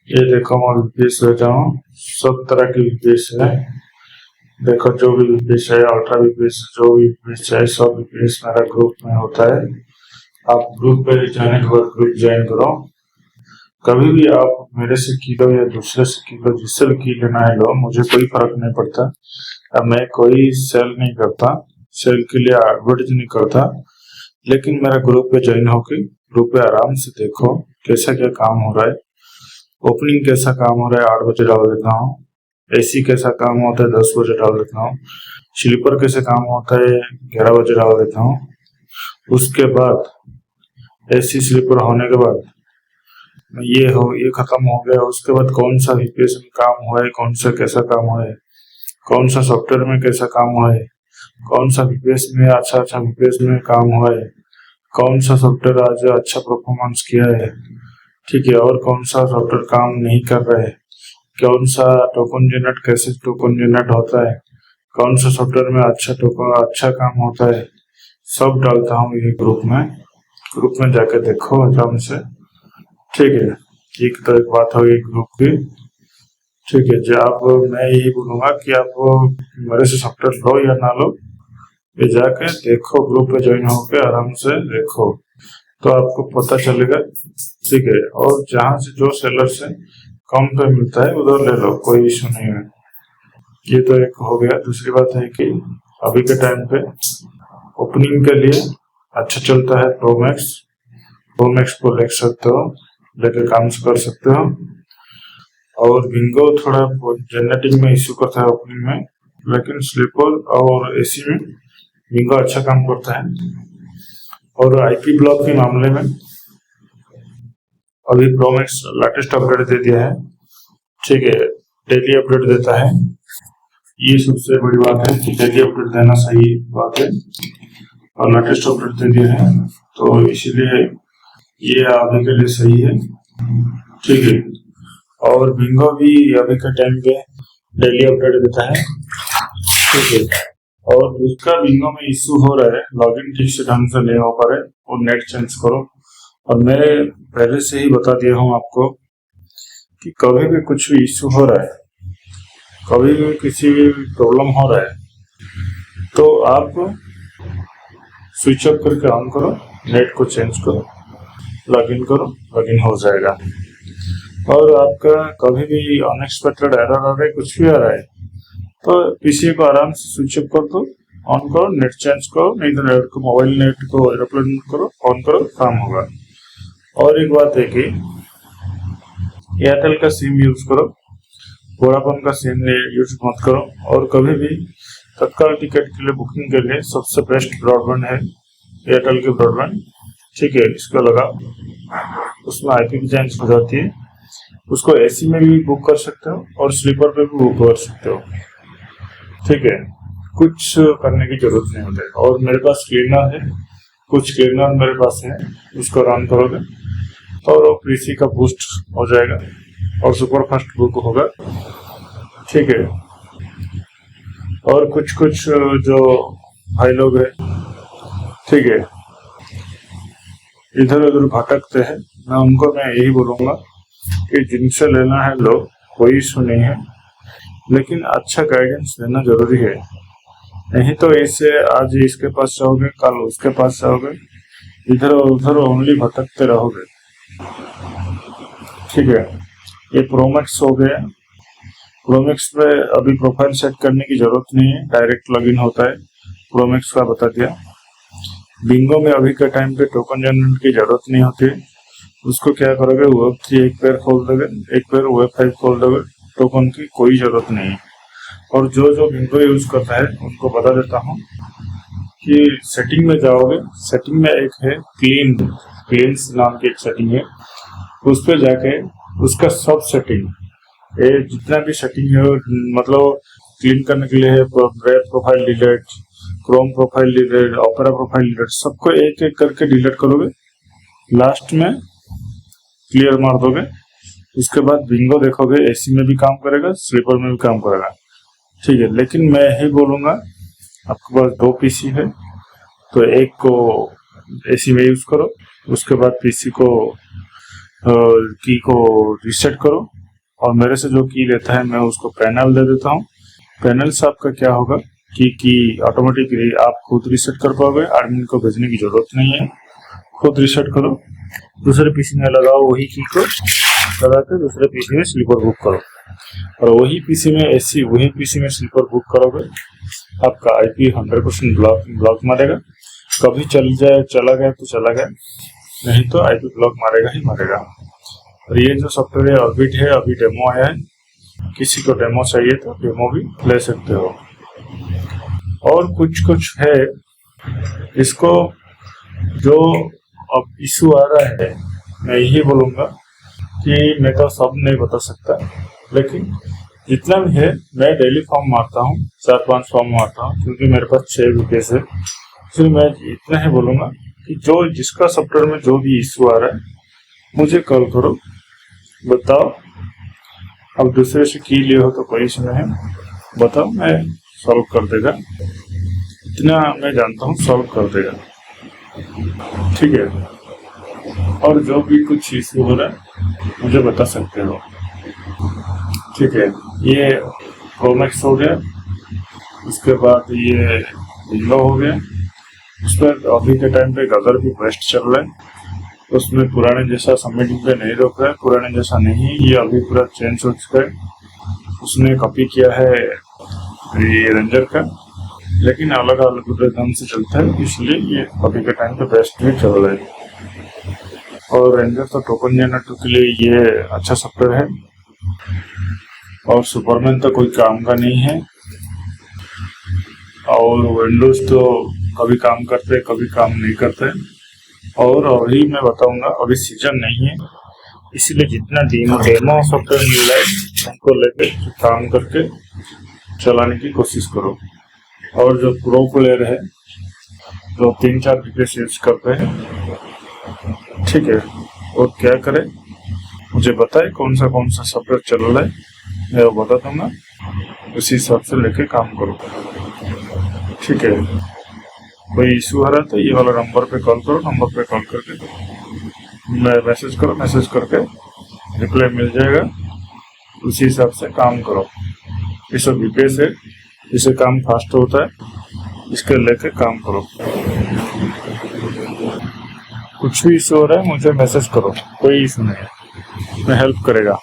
ये देखो मैं वीपीएस लेता हूँ। सब तरह की वीपीएस है। देखो जो भी वीपीएस है, अल्ट्रा वीपीएस, जो भी वीपीएस है, सब वीपीएस मेरा ग्रुप में होता है। आप ग्रुप पे जाने के बाद ग्रुप ज्वाइन करो। कभी भी आप मेरे से की लो या दूसरे से की लो, जिससे भी की लेना है लो, मुझे कोई फर्क नहीं पड़ता। अब मैं कोई सेल नहीं करता, सेल के लिए एडवर्टाइज नहीं करता। लेकिन मेरा ग्रुप पे ज्वाइन होके ग्रुप पे आराम से देखो कैसा क्या काम हो रहा है। ओपनिंग कैसा काम हो रहा है 8 बजे डाल देता हूँ। एसी कैसा काम होता है 10 बजे डाल देता हूँ। स्लीपर कैसे काम होता है 11 बजे डाल देता हूँ। उसके बाद एसी स्लीपर होने के बाद ये खत्म हो गया। उसके बाद कौन सा वीपीएस में काम हुआ है, कौन सा कैसा काम हुआ है, कौन सा सॉफ्टवेयर में कैसा काम हुआ है, कौन सा वीपीएस में अच्छा वीपीएस में काम हुआ है, कौन सा सॉफ्टवेयर आज अच्छा परफॉर्मेंस किया है, ठीक है, और कौन सा सॉफ्टवेयर काम नहीं कर रहा है, कौन सा टोकन जनरेट कैसे टोकन जनरेट होता है, कौन सा सॉफ्टवेयर में अच्छा काम होता है, सब डालता हूँ ये ग्रुप में। ग्रुप में जाके देखो आराम से, ठीक है। एक तो एक बात होगी ग्रुप की, ठीक है। जो आप मैं यही बोलूंगा कि आप मेरे से सॉफ्टवेयर लो या ना लो, ये जाके देखो, ग्रुप पे ज्वाइन होकर आराम से देखो तो आपको पता चलेगा, ठीक है। और जहाँ से जो सेलर से कम पे मिलता है उधर ले लो, कोई इशू नहीं है। ये तो एक हो गया। दूसरी बात है कि अभी के टाइम पे ओपनिंग के लिए अच्छा चलता है प्रोमैक्स। प्रोमैक्स को ले सकते हो, लेके काम कर सकते हो। और बिंगो थोड़ा जनरेटिंग में इश्यू करता है ओपनिंग में, लेकिन स्लीपर और एसी में बिंगो अच्छा काम करता है। और आईपी ब्लॉक के मामले में अभी प्रोमैक्स लेटेस्ट अपडेट दे दिया है, ठीक है। डेली अपडेट देता है, ये सबसे बड़ी बात है कि डेली अपडेट देना सही बात है। और लेटेस्ट अपडेट दे दिया है तो इसीलिए ये अभी के लिए सही है, ठीक है। और बिंगो भी अभी के टाइम पे डेली अपडेट देता है, ठीक है। और उसका बिंगो में इश्यू हो रहा है, लॉगिन ठीक से ढंग से नहीं हो पा रहे और नेट चेंज करो। और मैं पहले से ही बता दिया हूँ आपको कि कभी भी कुछ भी इश्यू हो रहा है, कभी भी किसी भी प्रॉब्लम हो रहा है, तो आप स्विच ऑफ करके ऑन करो, नेट को चेंज करो, लॉगिन करो, लॉगिन हो जाएगा। और आपका कभी भी अनएक्सपेक्टेड एरर आ रहा है, कुछ भी आ रहा है, तो पीसी को आराम से स्विच ऑफ कर दो, ऑन करो, नेट चेंज करो, नहीं तो नेट को मोबाइल नेट को एरोप्लेन करो, ऑन करो, काम होगा। और एक बात है कि एयरटेल का सिम यूज करो, वोडाफोन का सिम यूज मत करो। और कभी भी तत्काल टिकट के लिए बुकिंग के लिए सबसे बेस्ट ब्रॉडबैंड है एयरटेल के ब्रॉडबैंड, ठीक है। इसको लगाओ, उसमें आईपी भी चेंज हो जाती है। उसको एसी में भी बुक कर सकते हो और स्लीपर पे भी बुक कर सकते हो, ठीक है। कुछ करने की जरूरत नहीं होती। और मेरे पास क्लीनर है, कुछ क्लीनर मेरे पास है, उसको रन करोगे तो पीसी का बूस्ट हो जाएगा और सुपर फास्ट बुक होगा, ठीक है। और कुछ जो भाई लोग हैं, ठीक है, इधर उधर भटकते हैं, मैं यही बोलूंगा कि जिनसे लेना है लो, कोई इशू नहीं है, लेकिन अच्छा गाइडेंस लेना जरूरी है। नहीं तो इससे आज इसके पास जाओगे, कल उसके पास जाओगे, इधर उधर ओनली भटकते रहोगे, ठीक है। ये प्रोमैक्स हो गया। प्रोमैक्स पे अभी प्रोफाइल सेट करने की जरूरत नहीं है, डायरेक्ट लॉगिन होता है, प्रोमैक्स का बता दिया। बिंगो में अभी के टाइम पे टोकन जनरेट की जरूरत नहीं होती। उसको क्या करोगे, वेब3 एक पैर खोल दोगे, एक पैर वेब5 खोल दोगे, टोकन की कोई जरूरत नहीं है। और जो बिंगो यूज करता है उनको बता देता हूँ कि सेटिंग में जाओगे, सेटिंग में एक है क्लीन्स नाम की एक सेटिंग है, उस पर जाके उसका सब सेटिंग, ये जितना भी सेटिंग है, मतलब क्लीन करने के लिए है, bread profile delete, Chrome profile delete, opera profile delete, सबको एक एक करके डिलीट करोगे, लास्ट में क्लियर मार दोगे। उसके बाद बिंगो देखोगे, एसी में भी काम करेगा, स्लीपर में भी काम करेगा, ठीक है। लेकिन मैं यही बोलूंगा, आपके पास 2 पीसी है तो एक को एसी में यूज करो, उसके बाद पीसी को की को रीसेट करो, और मेरे से जो की लेता है मैं उसको पैनल दे देता हूँ। पैनल से आपका क्या होगा कि ऑटोमेटिकली आप खुद रीसेट कर पाओगे, एडमिन को भेजने की जरूरत नहीं है। खुद रीसेट करो, दूसरे पीसी में लगाओ, वही की को लगा के दूसरे पीसी में स्लीपर बुक करो, और वही पीसी में स्लीपर बुक करोगे, आपका आईपी 100% ब्लॉक मारेगा। कभी चला गया तो चला गया, नहीं तो आईपी ब्लॉक मारेगा ही मारेगा। और ये जो सॉफ्टवेयर है ऑर्बिट है, अभी डेमो आया है, किसी को डेमो चाहिए तो डेमो भी ले सकते हो। और कुछ है इसको जो अब इशू आ रहा है, मैं यही बोलूंगा कि मैं तो सब नहीं बता सकता, लेकिन जितना भी है मैं डेली फॉर्म मारता हूँ, 4-5 फॉर्म मारता हूँ, क्योंकि मेरे पास 6 VPS है। इसलिए मैं इतना ही बोलूंगा कि जो जिसका सॉफ्टवेयर में जो भी इशू आ रहा है मुझे कॉल करो, बताओ। अब दूसरे से की लिए हो तो कोई इशू नहीं है, बताओ, मैं सॉल्व कर देगा। इतना मैं जानता हूँ, सॉल्व कर देगा, ठीक है। और जो भी कुछ इशू हो रहा है मुझे बता सकते हो, ठीक है। ये प्रोमैक्स हो गया, उसके बाद ये विंडो हो गया। उस पर अभी के टाइम पे गदर भी बेस्ट चल रहा है, उसमें पुराने जैसा सबमिटिंग पे नहीं रोक रहा है, पुराने जैसा नहीं, ये अभी पूरा चेंज हो चुका है। उसने कॉपी किया है ये रेंजर का, लेकिन अलग अलग ढंग से चलता है, इसलिए ये अभी के टाइम पे बेस्ट भी चल रहा है। और रेंजर तो टोकन जनरेटर के लिए ये अच्छा सॉफ्टवेयर है, और सुपरमैन तो कोई काम का नहीं है। और विंडोज तो कभी काम करते कभी काम नहीं करते। और अभी मैं बताऊंगा, अभी सीजन नहीं है, इसलिए जितना डेमो सॉफ्टवेयर मिल रहा है उनको लेके काम करके चलाने की कोशिश करो। और जो प्रो प्लेयर है, जो 3-4 VPS यूज करते हैं, ठीक है, वो क्या करे मुझे बताए कौन सा सॉफ्टवेयर चल रहा है, मैं वो बता दूंगा, उसी हिसाब से लेके काम करो, ठीक है। कोई इशू आ रहा है तो ये वाला नंबर पे कॉल करो, नंबर पे कॉल करके मैसेज करो, मैसेज करके रिप्लाई मिल जाएगा, उसी हिसाब से काम करो। ये सब VPS है, इससे काम फास्ट होता है, इसके लेके काम करो। कुछ भी इशू हो रहा है मुझे मैसेज करो, कोई इशू नहीं है, मैं हेल्प करेगा।